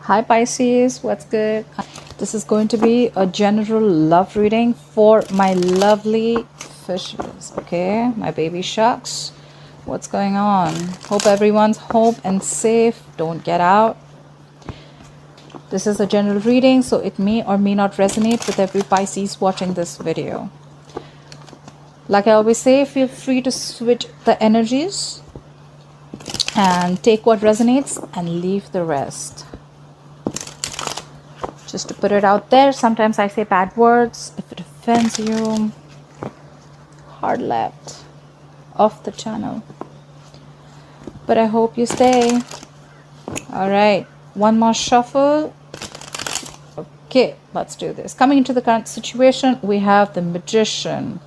Hi Pisces, what's good? This is going to be a general love reading for my lovely fishes, okay? My baby sharks. What's going on? Hope everyone's home and safe. Don't get out. This is a general reading, so it may or may not resonate with every Pisces watching this video. Like I always say, feel free to switch the energies and take what resonates and leave the rest. Just to put it out there, sometimes I say bad words. If it offends you, hard left off the channel. But I hope you stay. All right, one more shuffle. Okay, let's do this. Coming into the current situation, we have the Magician,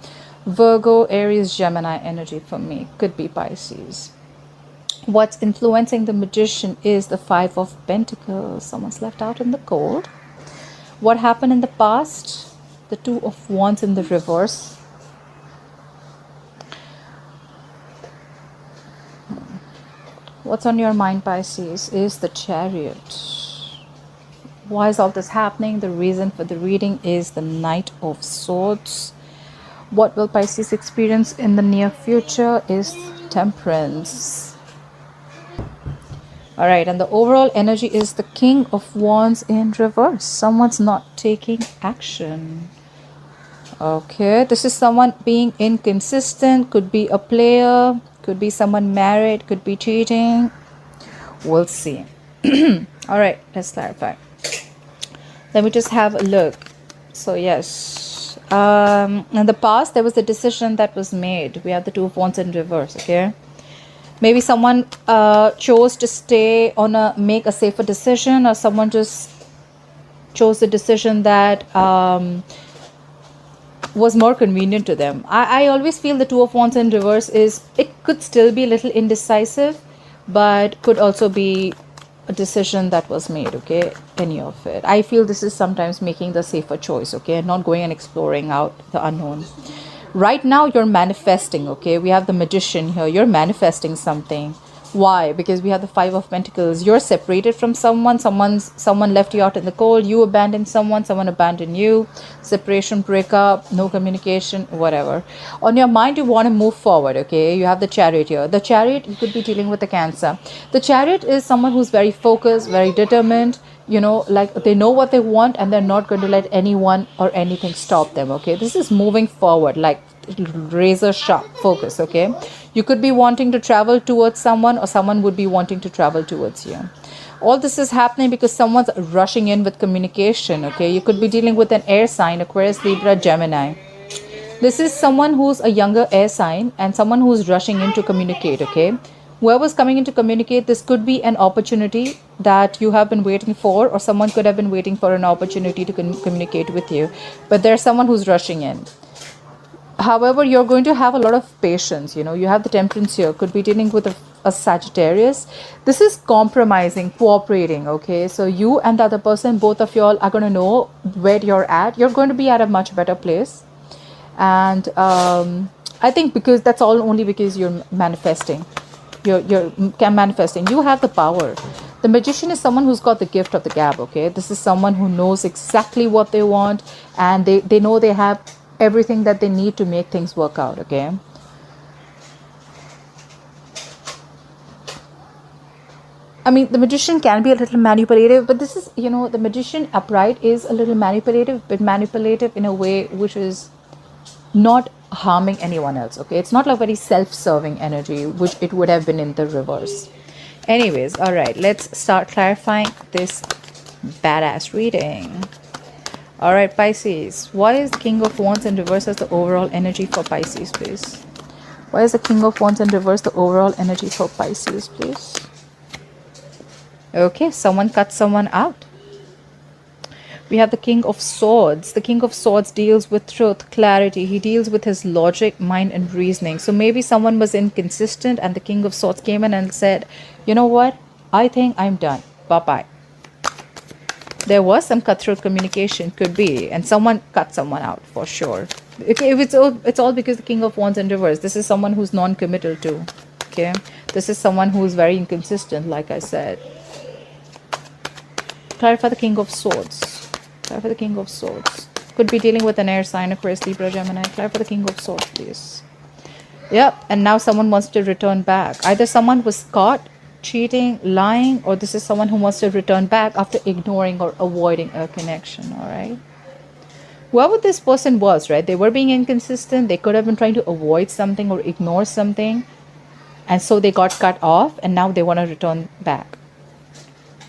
Virgo, Aries, Gemini energy for me. Could be Pisces. What's influencing the Magician is the Five of Pentacles. Someone's left out in the cold. What happened in the past? The Two of Wands in the reverse. What's on your mind, Pisces, is the Chariot. Why is all this happening? The reason for the reading is the Knight of Swords. What will Pisces experience in the near future is Temperance. All right, and the overall energy is the King of Wands in reverse. Someone's not taking action. Okay, this is someone being inconsistent. Could be a player, could be someone married, could be cheating. We'll see. All right, let's clarify. Let me just have a look. So yes, in the past there was a decision that was made. We have the Two of Wands in reverse. Okay, maybe someone chose to stay on make a safer decision, or someone just chose the decision that was more convenient to them. I always feel the Two of Wands in reverse is, it could still be a little indecisive, but could also be a decision that was made. Okay, any of it. I feel this is sometimes making the safer choice. Okay, not going and exploring out the unknown. Right now you're manifesting. Okay, we have the Magician here. You're manifesting something. Why? Because we have the Five of Pentacles. You're separated from someone. Someone left you out in the cold. You abandoned someone abandoned you. Separation, breakup, no communication, whatever. On your mind, you want to move forward. Okay, you have the Chariot here. The Chariot, you could be dealing with the Cancer. The Chariot is someone who's very focused, very determined, you know, like they know what they want and they're not going to let anyone or anything stop them. Okay, this is moving forward, like razor sharp focus. Okay, you could be wanting to travel towards someone, or someone would be wanting to travel towards you. All this is happening because someone's rushing in with communication. Okay, you could be dealing with an air sign, Aquarius, Libra, Gemini. This is someone who's a younger air sign and someone who's rushing in to communicate. Okay, whoever's coming in to communicate, this could be an opportunity that you have been waiting for, or someone could have been waiting for an opportunity to communicate with you, but there's someone who's rushing in. However, you're going to have a lot of patience. You know, you have the Temperance here. Could be dealing with a Sagittarius. This is compromising, cooperating. Okay, so you and the other person, both of y'all are going to know where you're at. You're going to be at a much better place. And I think because that's all only because you're manifesting. You're manifesting. You have the power. The Magician is someone who's got the gift of the gab. Okay, this is someone who knows exactly what they want, and they know they have everything that they need to make things work out. Okay, I mean, the Magician can be a little manipulative, but this is, you know, the Magician upright is a little manipulative, but manipulative in a way which is not harming anyone else. Okay, it's not like very self-serving energy, which it would have been in the reverse. Anyways, all right, let's start clarifying this badass reading. All right, Pisces, what is the King of Wands in reverse as the overall energy for Pisces, please? Why is the King of Wands in reverse the overall energy for Pisces, please? Okay, someone cut someone out. We have the King of Swords. The King of Swords deals with truth, clarity. He deals with his logic, mind, and reasoning. So maybe someone was inconsistent and the King of Swords came in and said, you know what? I think I'm done. Bye-bye. There was some cutthroat communication, could be, and someone cut someone out for sure. Okay, if it's all because the King of Wands in reverse. This is someone who's non-committal too. Okay, this is someone who's very inconsistent, like I said. Clarify the King of Swords. Clarify the King of Swords. Could be dealing with an air sign, Aquarius, Libra, Gemini. Clarify the King of Swords, please. Yep, and now someone wants to return back. Either someone was caught cheating, lying, or this is someone who wants to return back after ignoring or avoiding a connection, all right? Whoever this person was, right, they were being inconsistent. They could have been trying to avoid something or ignore something, and so they got cut off, and now they want to return back.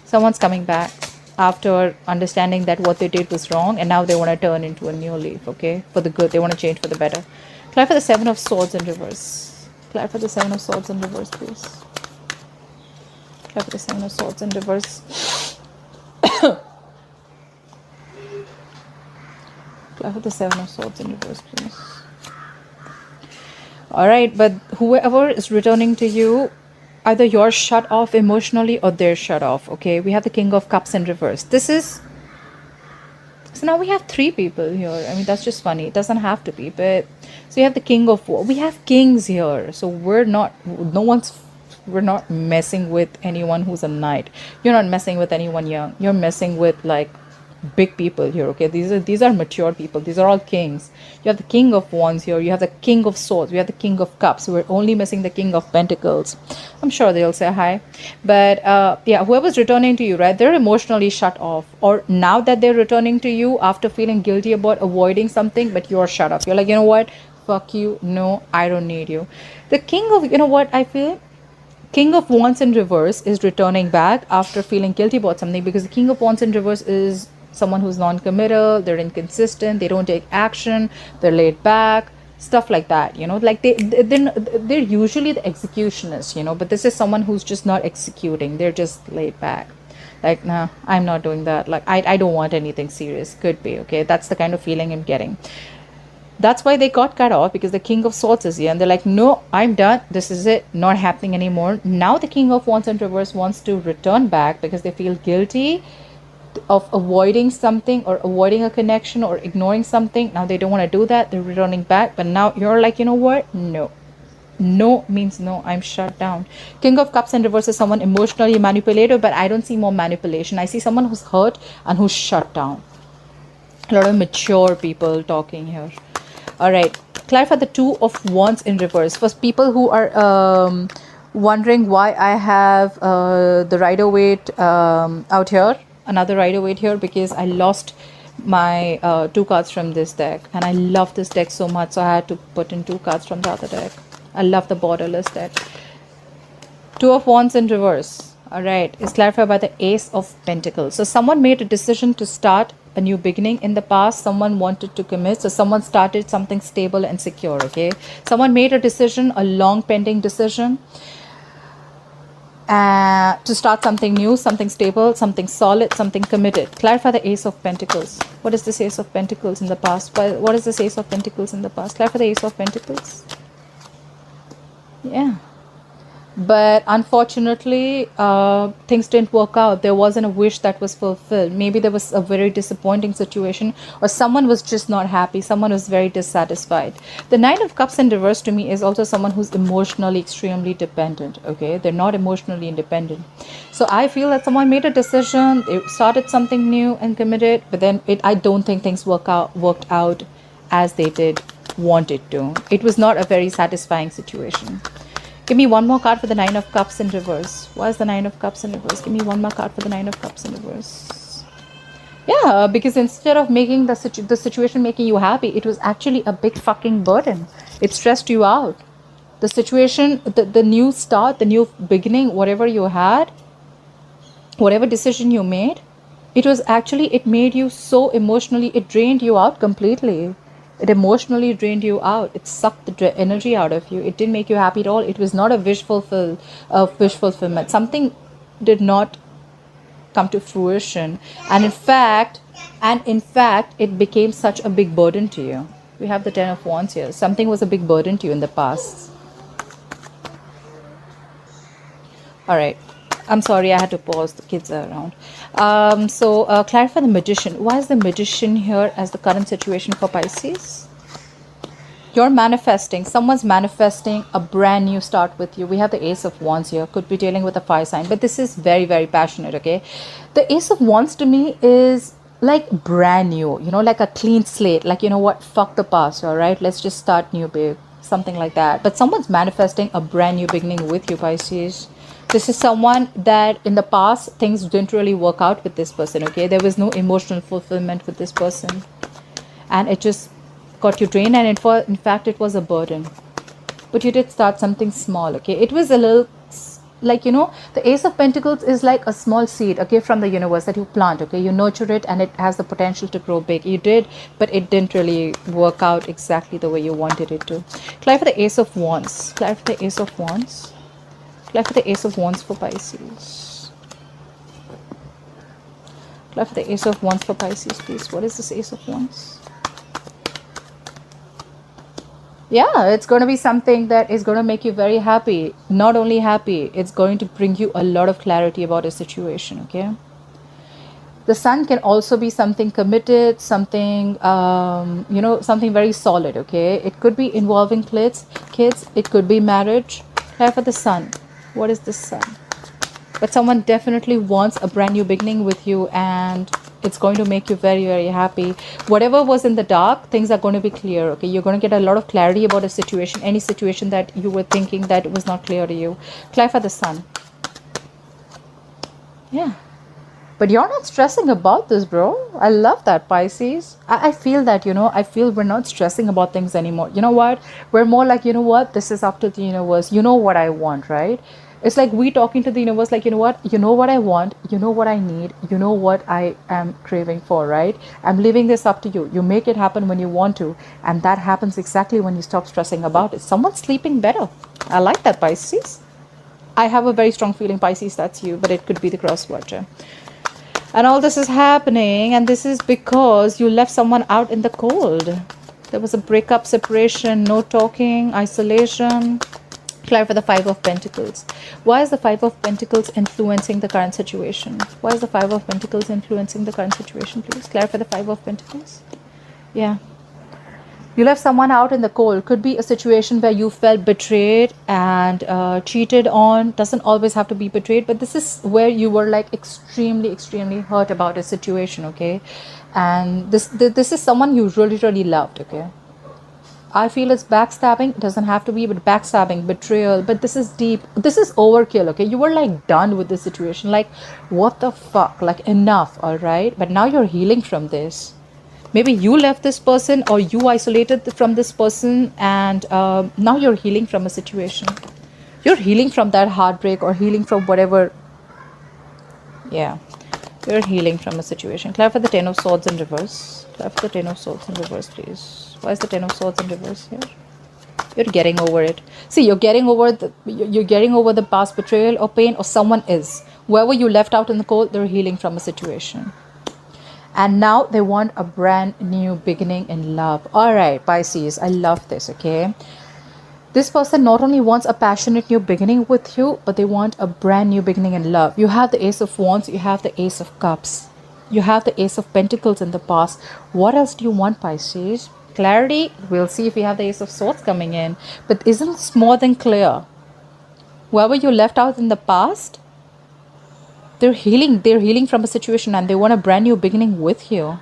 Someone's coming back after understanding that what they did was wrong, and now they want to turn into a new leaf, okay, for the good. They want to change for the better. Clarify the Seven of Swords in reverse. Clarify the Seven of Swords in reverse, please. Clarify the Seven of Swords in reverse. Clarify the Seven of Swords in reverse, please. Alright, but whoever is returning to you, either you're shut off emotionally or they're shut off, okay? We have the King of Cups in reverse. This is... So now we have 3 people here. I mean, that's just funny. It doesn't have to be, but... So you have the King of War. We have kings here. So we're not... We're not messing with anyone who's a knight. You're not messing with anyone young. You're messing with, like, big people here, okay? These are mature people. These are all kings. You have the King of Wands here. You have the King of Swords. We have the King of Cups. We're only missing the King of Pentacles. I'm sure they'll say hi. But yeah, whoever's returning to you, right, they're emotionally shut off. Or now that they're returning to you after feeling guilty about avoiding something, but you're shut off. You're like, you know what? Fuck you. No, I don't need you. The King of, you know what I feel? King of Wands in reverse is returning back after feeling guilty about something, because the King of Wands in reverse is someone who's non-committal, they're inconsistent, they don't take action, they're laid back, stuff like that, you know, like they're usually the executionists, you know, but this is someone who's just not executing, they're just laid back, like, nah, I'm not doing that, like, I don't want anything serious. Could be, okay, that's the kind of feeling I'm getting. That's why they got cut off, because the King of Swords is here and they're like, no, I'm done, this is it, not happening anymore. Now the King of Wands in reverse wants to return back because they feel guilty of avoiding something or avoiding a connection or ignoring something. Now they don't want to do that, they're returning back, but now you're like, you know what, no means no, I'm shut down. King of Cups in reverse is someone emotionally manipulative, but I don't see more manipulation. I see someone who's hurt and who's shut down. A lot of mature people talking here. All right, clarify the Two of Wands in reverse. For people who are wondering why I have the Rider-Waite out here, another Rider-Waite here, because I lost my 2 cards from this deck, and I love this deck so much, so I had to put in 2 cards from the other deck. I love the borderless deck. Two of Wands in reverse, all right, is clarified by the Ace of Pentacles. So someone made a decision to start a new beginning in the past. Someone wanted to commit, so someone started something stable and secure, okay? Someone made a decision, a long pending decision, to start something new, something stable, something solid, something committed. Clarify the Ace of Pentacles. What is this Ace of Pentacles in the past? What is this Ace of Pentacles in the past? Clarify the Ace of Pentacles. Yeah. But unfortunately, things didn't work out. There wasn't a wish that was fulfilled. Maybe there was a very disappointing situation, or someone was just not happy. Someone was very dissatisfied. The Nine of Cups in reverse to me is also someone who's emotionally extremely dependent. Okay, they're not emotionally independent. So I feel that someone made a decision, they started something new and committed, but then I don't think things worked out as they did want it to. It was not a very satisfying situation. Give me one more card for the Nine of Cups in reverse. Why is the Nine of Cups in reverse? Give me one more card for the Nine of Cups in reverse. Yeah, because instead of making the situation making you happy, it was actually a big fucking burden. It stressed you out. The situation, the new start, the new beginning, whatever you had, whatever decision you made, it made you so emotionally, it drained you out completely. It emotionally drained you out. It sucked the energy out of you. It didn't make you happy at all. It was not a wish fulfillment. Something did not come to fruition. And in fact, it became such a big burden to you. We have the Ten of Wands here. Something was a big burden to you in the past. All right. I'm sorry, I had to pause. The kids are around. So clarify the Magician. Why is the Magician here as the current situation for Pisces? You're manifesting, someone's manifesting a brand new start with you. We have the Ace of Wands here, could be dealing with a fire sign, but this is very, very passionate, okay? The Ace of Wands to me is like brand new, you know, like a clean slate, like, you know what, fuck the past, all right? Let's just start new, babe. Something like that. But someone's manifesting a brand new beginning with you, Pisces. This is someone that in the past, things didn't really work out with this person, okay? There was no emotional fulfillment with this person. And it just got you drained, and in fact it was a burden, but you did start something small, okay? It was a little, like, you know, the Ace of Pentacles is like a small seed, okay, from the universe that you plant, okay? You nurture it and it has the potential to grow big. You did, but it didn't really work out exactly the way you wanted it to. Clarify the Ace of Wands. Clarify the Ace of Wands. Clarify the Ace of Wands for Pisces. Clarify the Ace of Wands for Pisces, please. What is this Ace of Wands? Yeah, it's going to be something that is going to make you very happy. Not only happy, it's going to bring you a lot of clarity about a situation, okay? The sun can also be something committed, something, you know, something very solid, okay? It could be involving kids. It could be marriage. Care for the sun. What is the sun? But someone definitely wants a brand new beginning with you, and it's going to make you very, very happy. Whatever was in the dark, things are going to be clear, okay? You're going to get a lot of clarity about a situation, any situation that you were thinking that was not clear to you. Clarify the sun. Yeah. But you're not stressing about this, bro. I love that, Pisces. I feel that, you know, I feel we're not stressing about things anymore. You know what? We're more like, you know what? This is up to the universe. You know what I want, right? It's like we talking to the universe like, you know what? You know what I want. You know what I need. You know what I am craving for, right? I'm leaving this up to you. You make it happen when you want to. And that happens exactly when you stop stressing about it. Someone's sleeping better. I like that, Pisces. I have a very strong feeling, Pisces, that's you. But it could be the cross watcher. And all this is happening, and this is because you left someone out in the cold. There was a breakup, separation, no talking, isolation. Clarify the Five of Pentacles. Why is the Five of Pentacles influencing the current situation? Why is the Five of Pentacles influencing the current situation, please? Clarify the Five of Pentacles. Yeah. You left someone out in the cold. Could be a situation where you felt betrayed and cheated on. Doesn't always have to be betrayed, but this is where you were like extremely, extremely hurt about a situation, okay? And this is someone you really, really loved, okay? I feel it's backstabbing. It doesn't have to be, but backstabbing, betrayal. But this is deep. This is overkill, okay? You were like done with this situation. Like, what the fuck? Like, enough, all right? But now you're healing from this. Maybe you left this person or you isolated from this person, and now you're healing from a situation. You're healing from that heartbreak or healing from whatever. Yeah, you're healing from a situation. Clarify the Ten of Swords in reverse. Clarify the Ten of Swords in reverse, please. Why is the Ten of Swords in reverse here? You're getting over it. See, you're getting over the past betrayal or pain, or someone is. Whoever you left out in the cold, they're healing from a situation. And now they want a brand new beginning in love. All right, Pisces, I love this, okay? This person not only wants a passionate new beginning with you, but they want a brand new beginning in love. You have the Ace of Wands, you have the Ace of Cups. You have the Ace of Pentacles in the past. What else do you want, Pisces? Clarity, we'll see if we have the Ace of Swords coming in. But isn't this more than clear? Whoever you left out in the past, they're healing from a situation, and they want a brand new beginning with you.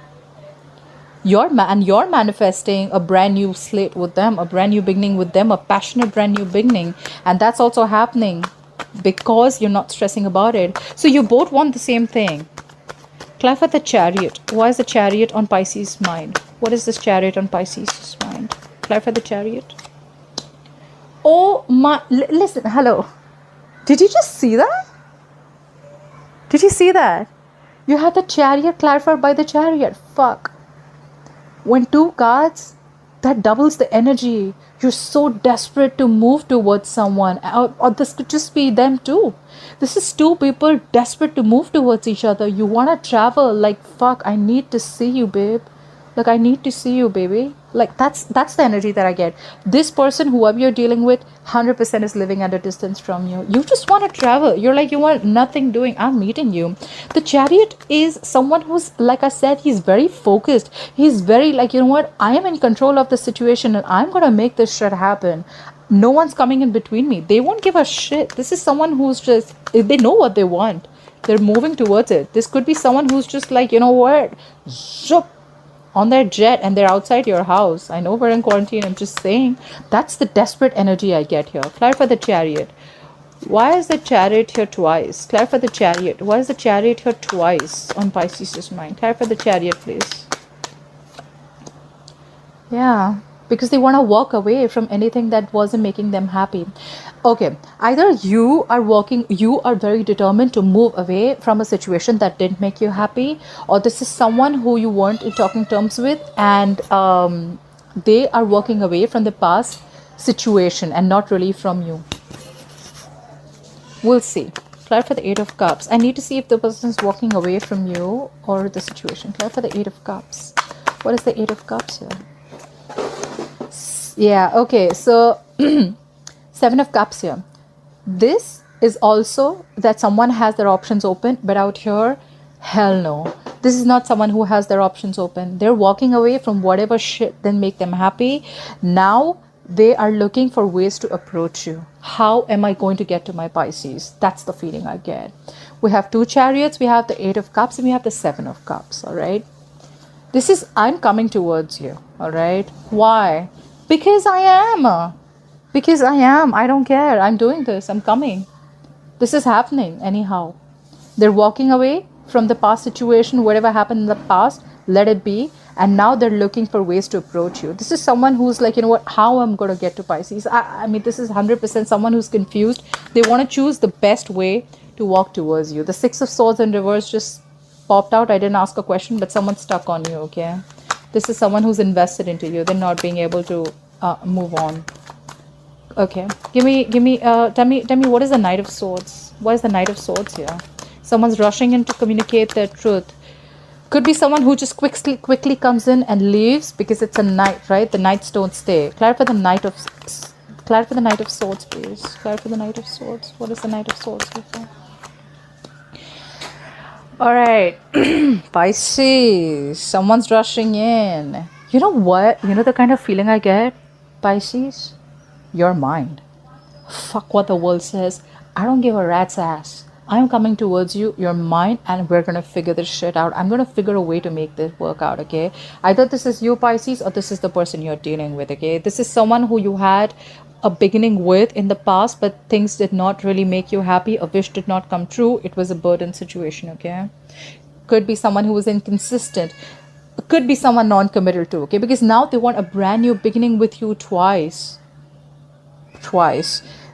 You're manifesting a brand new slate with them, a brand new beginning with them, a passionate brand new beginning. And that's also happening because you're not stressing about it. So you both want the same thing. Clarify the Chariot. Why is the Chariot on Pisces' mind? What is this Chariot on Pisces' mind? Clarify the Chariot. Oh my, listen, hello. Did you just see that? Did you see that? You had the Chariot clarified by the Chariot. Fuck. When two cards, that doubles the energy. You're so desperate to move towards someone. Or this could just be them too. This is two people desperate to move towards each other. You want to travel like, fuck, I need to see you, babe. Like, I need to see you, baby. Like, that's the energy that I get. This person, whoever you're dealing with, 100% is living at a distance from you. You just want to travel. You're like, you want nothing doing. I'm meeting you. The Chariot is someone who's, like I said, he's very focused. He's very like, you know what? I am in control of the situation and I'm going to make this shit happen. No one's coming in between me. They won't give a shit. This is someone who's just, they know what they want. They're moving towards it. This could be someone who's just like, you know what? Zoop, on their jet and they're outside your house. I know we're in quarantine. I'm just saying. That's the desperate energy I get here. Clarify the Chariot. Why is the Chariot here twice? Clarify the Chariot. Why is the Chariot here twice on Pisces' mind? Clarify the Chariot, please. Yeah. Because they want to walk away from anything that wasn't making them happy. Okay, either you are very determined to move away from a situation that didn't make you happy, or this is someone who you weren't in talking terms with, and they are walking away from the past situation and not really from you. We'll see. Clarify the Eight of Cups. I need to see if the person is walking away from you or the situation. Clarify the Eight of Cups. What is the Eight of Cups here? Yeah, okay, so Seven of Cups here. This is also that someone has their options open, but out here, hell no. This is not someone who has their options open. They're walking away from whatever shit didn't make them happy. Now they are looking for ways to approach you. How am I going to get to my Pisces? That's the feeling I get. We have two Chariots, we have the Eight of Cups, and we have the Seven of Cups, all right? This is, I'm coming towards you, all right? Why? Because I am. Because I am. I don't care. I'm doing this. I'm coming. This is happening anyhow. They're walking away from the past situation, whatever happened in the past, let it be. And now they're looking for ways to approach you. This is someone who's like, you know what, how I'm going to get to Pisces. I mean, this is 100% someone who's confused. They want to choose the best way to walk towards you. The Six of Swords in reverse just popped out. I didn't ask a question, but someone's stuck on you, okay? This is someone who's invested into you. They're not being able to move on. Okay, tell me what is the Knight of Swords? What is the Knight of Swords here? Someone's rushing in to communicate their truth. Could be someone who just quickly comes in and leaves because it's a knight, right? The knights don't stay. Clarify the Knight of Swords, please. Clarify the Knight of Swords. What is the Knight of Swords here for? All right, Pisces, someone's rushing in. You know what? You know the kind of feeling I get, Pisces? Your mind. Fuck what the world says. I don't give a rat's ass. I'm coming towards you, your mind, and we're going to figure this shit out. I'm going to figure a way to make this work out, okay? Either this is you, Pisces, or this is the person you're dealing with, okay? This is someone who you had a beginning with in the past, but things did not really make you happy. A wish did not come true. It was a burden situation, okay? Could be someone who was inconsistent. Could be someone non-committal too, okay? Because now they want a brand new beginning with you twice.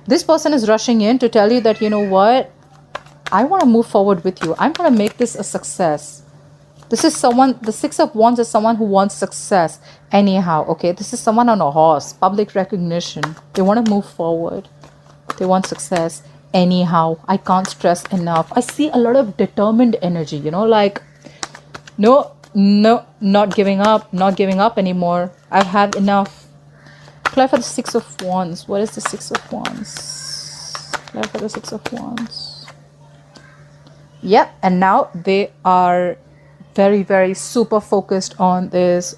This person is rushing in to tell you that, you know what? I want to move forward with you. I'm going to make this a success. This is someone, the Six of Wands is someone who wants success anyhow, okay? This is someone on a horse, public recognition. They want to move forward. They want success anyhow. I can't stress enough. I see a lot of determined energy, you know, like, no, not giving up anymore. I've had enough. Clarify the Six of Wands. What is the Six of Wands? Clarify the Six of Wands. Yep, and now they are very, very super focused on this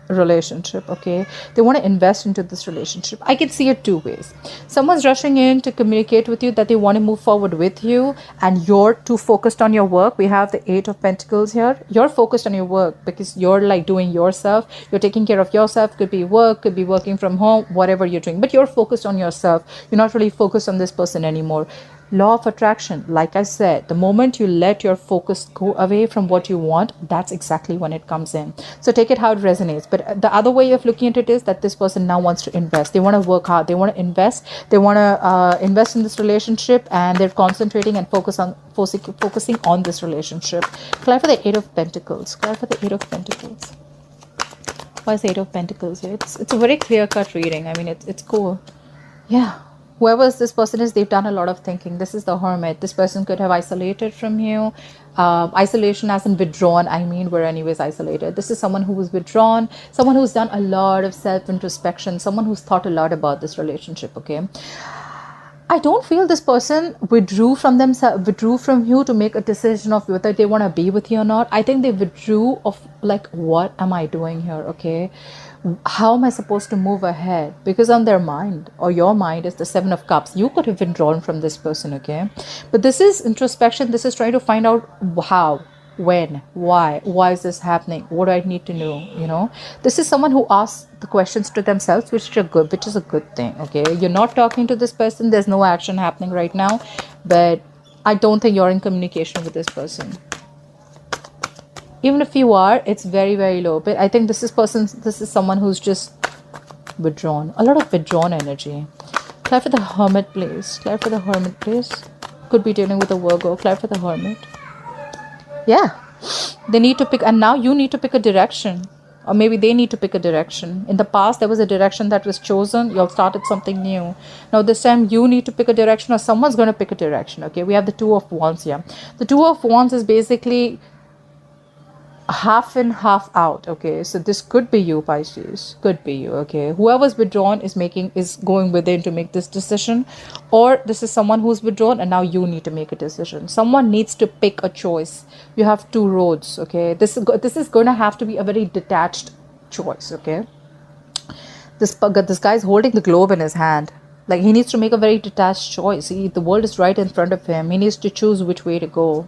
relationship, okay? They want to invest into this relationship. I can see it two ways. Someone's rushing in to communicate with you that they want to move forward with you, and you're too focused on your work. We have the Eight of Pentacles here. You're focused on your work because you're like doing yourself. You're taking care of yourself. Could be work, could be working from home, whatever you're doing. But you're focused on yourself. You're not really focused on this person anymore. Law of attraction, like I said, the moment you let your focus go away from what you want, that's exactly when it comes in. So take it how it resonates. But the other way of looking at it is that this person now wants to invest. They want to work hard. They want to invest. They want to invest in this relationship, and they're concentrating and focusing on this relationship. Clarify the Eight of Pentacles. Clarify the Eight of Pentacles. Why is the Eight of Pentacles here? It's a very clear-cut reading. I mean, it's cool. Yeah. whoever this person is, they've done a lot of thinking. This is the Hermit. This person could have isolated from you. Isolation as in withdrawn. I mean, we're anyways isolated. This is someone who was withdrawn, someone who's done a lot of self-introspection, someone who's thought a lot about this relationship, okay? I don't feel this person withdrew from you to make a decision of whether they want to be with you or not. I think they withdrew of like, what am I doing here? Okay. How am I supposed to move ahead? Because on their mind or your mind is the Seven of Cups. You could have withdrawn from this person, okay? But this is introspection. This is trying to find out how, when, why is this happening? What do I need to know? You know, this is someone who asks the questions to themselves, which is a good thing, okay? You're not talking to this person. There's no action happening right now, but I don't think you're in communication with this person. Even if you are, it's very, very low. But I think this is someone who's just withdrawn. A lot of withdrawn energy. Clear for the Hermit, please. Clear for the Hermit, please. Could be dealing with a Virgo. Clear for the Hermit. Yeah. They need to pick, and now you need to pick a direction. Or maybe they need to pick a direction. In the past, there was a direction that was chosen. You all started something new. Now this time, you need to pick a direction, or someone's going to pick a direction, okay? We have the Two of Wands here. The Two of Wands is basically half in, half out, okay? So this could be you, Pisces. Could be you, okay? Whoever's withdrawn is going within to make this decision, or this is someone who's withdrawn and now you need to make a decision. Someone needs to pick a choice. You have two roads, okay? This is going to have to be a very detached choice, okay? This guy's holding the globe in his hand. Like, he needs to make a very detached choice. The world is right in front of him. He needs to choose which way to go.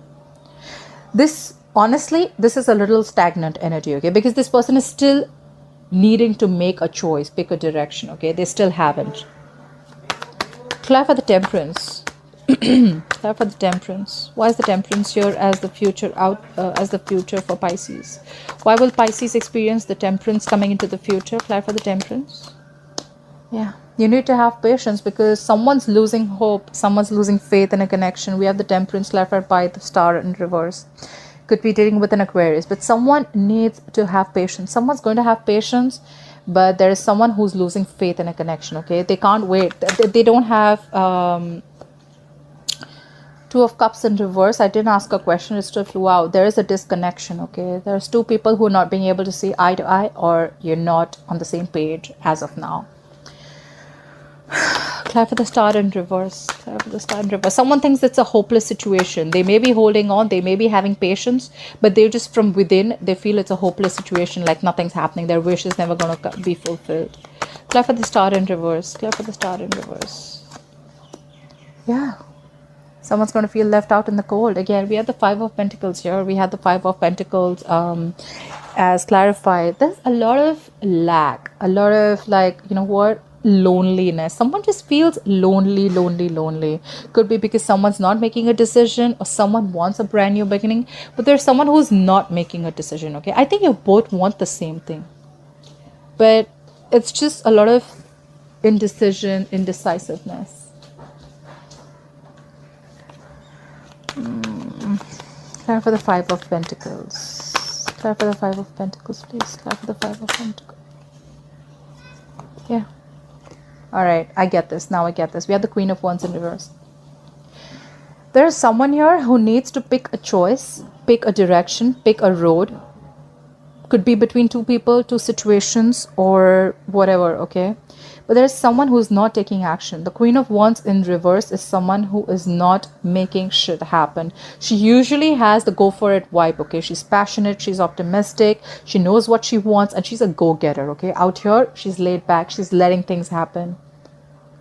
Honestly, this is a little stagnant energy, okay? Because this person is still needing to make a choice, pick a direction, okay? They still haven't. Clear for the Temperance. Clear for the Temperance. Why is the Temperance here as the future for Pisces? Why will Pisces experience the Temperance coming into the future? Clear for the Temperance. Yeah. You need to have patience because someone's losing hope. Someone's losing faith in a connection. We have the Temperance clarified by the Star in reverse. Could be dealing with an Aquarius, but someone needs to have patience. Someone's going to have patience, but there is someone who's losing faith in a connection, okay? They can't wait. They don't have Two of Cups in reverse. I didn't ask a question, it still flew out. There is a disconnection, okay? There's two people who are not being able to see eye to eye, or you're not on the same page as of now. Clear for the Star in reverse. Clear for the Star in reverse. Someone thinks it's a hopeless situation. They may be holding on. They may be having patience. But they just from within, they feel it's a hopeless situation. Like nothing's happening. Their wish is never going to be fulfilled. Clear for the Star in reverse. Clear for the Star in reverse. Yeah. Someone's going to feel left out in the cold. Again, we have the Five of Pentacles here. We had the Five of Pentacles as clarified. There's a lot of lack. A lot of like, you know what? Loneliness. Someone just feels lonely. Could be because someone's not making a decision, or someone wants a brand new beginning, but there's someone who's not making a decision, okay? I think you both want the same thing, but it's just a lot of indecisiveness. Clear for the Five of Pentacles. Clear for the Five of Pentacles, please. Clear for the Five of Pentacles. Yeah. All right, I get this. Now I get this. We have the Queen of Wands in reverse. There is someone here who needs to pick a choice, pick a direction, pick a road. Could be between two people, two situations, or whatever, okay? But there's someone who's not taking action. The Queen of Wands in reverse is someone who is not making shit happen. She usually has the go for it vibe, okay? She's passionate, she's optimistic, she knows what she wants, and she's a go-getter, okay? Out here, she's laid back, she's letting things happen.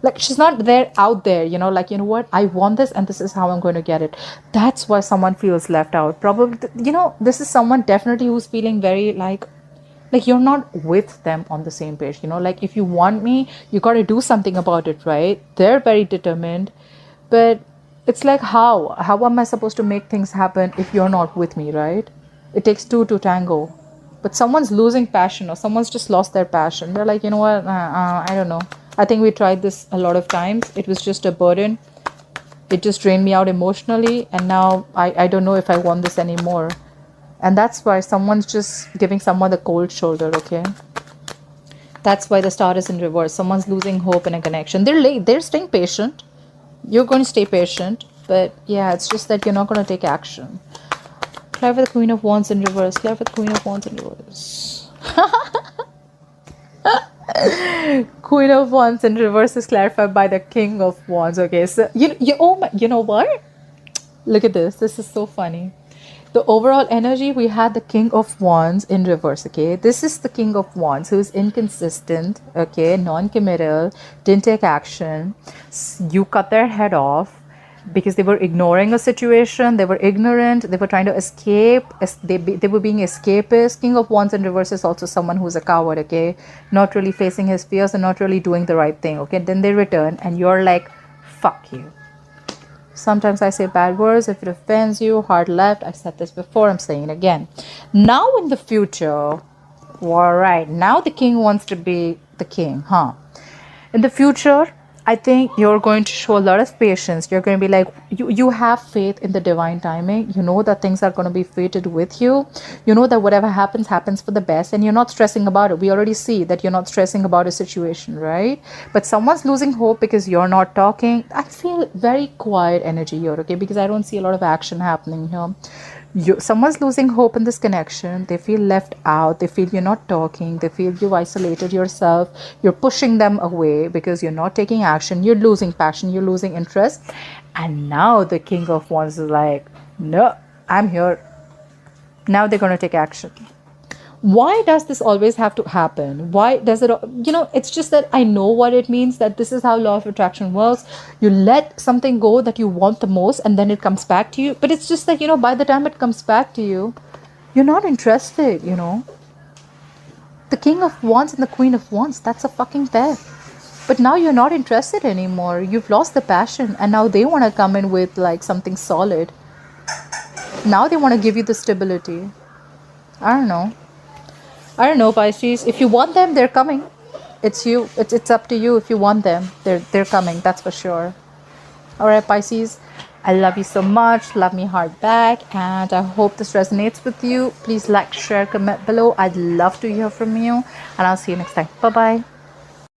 Like, she's not out there, you know, like, you know what, I want this and this is how I'm going to get it. That's why someone feels left out. Probably, you know, this is someone definitely who's feeling very like you're not with them on the same page, you know, like if you want me, you got to do something about it, right? They're very determined, but it's like, how am I supposed to make things happen if you're not with me, right? It takes two to tango. But someone's losing passion, or someone's just lost their passion. They're like, you know what, I don't know. I think we tried this a lot of times. It was just a burden. It just drained me out emotionally. And now I don't know if I want this anymore. And that's why someone's just giving someone the cold shoulder, okay? That's why the star is in reverse. Someone's losing hope in a connection. They're late. They're staying patient. You're going to stay patient. But yeah, it's just that you're not going to take action. Clever the Queen of Wands in reverse. Clever the Queen of Wands in reverse. Queen of Wands in reverse is clarified by the King of Wands. Okay, so you know what? Look at this. This is so funny. The overall energy, we had the King of Wands in reverse. Okay, this is the King of Wands who's inconsistent. Okay, non-committal, didn't take action. You cut their head off because they were ignoring a situation, they were ignorant, they were trying to escape, they were being escapist. King of Wands in reverse is also someone who's a coward, okay, not really facing his fears and not really doing the right thing, okay. Then they return and you're like, fuck you. Sometimes I say bad words if it offends you, hard left. I said this before, I'm saying it again. Now in the future, all right, now the king wants to be the king, huh? In the future, I think you're going to show a lot of patience. You're going to be like, you have faith in the divine timing. You know that things are going to be fated with you. You know that whatever happens, happens for the best. And you're not stressing about it. We already see that you're not stressing about a situation, right? But someone's losing hope because you're not talking. I feel very quiet energy here, okay? Because I don't see a lot of action happening here. Someone's losing hope in this connection. They feel left out. They feel you're not talking. They feel you've isolated yourself. You're pushing them away because you're not taking action. You're losing passion. You're losing interest. And now the King of Wands is like, no, I'm here. Now they're going to take action. Why does this always have to happen? Why does it, it's just that I know what it means, that this is how law of attraction works. You let something go that you want the most and then it comes back to you. But it's just that, by the time it comes back to you, you're not interested, The King of Wands and the Queen of Wands, that's a fucking pair. But now you're not interested anymore. You've lost the passion and now they want to come in with like something solid. Now they want to give you the stability. I don't know, Pisces. If you want them, they're coming. It's you. It's up to you. If you want them, they're coming. That's for sure. All right, Pisces. I love you so much. Love me hard back. And I hope this resonates with you. Please like, share, comment below. I'd love to hear from you. And I'll see you next time. Bye-bye.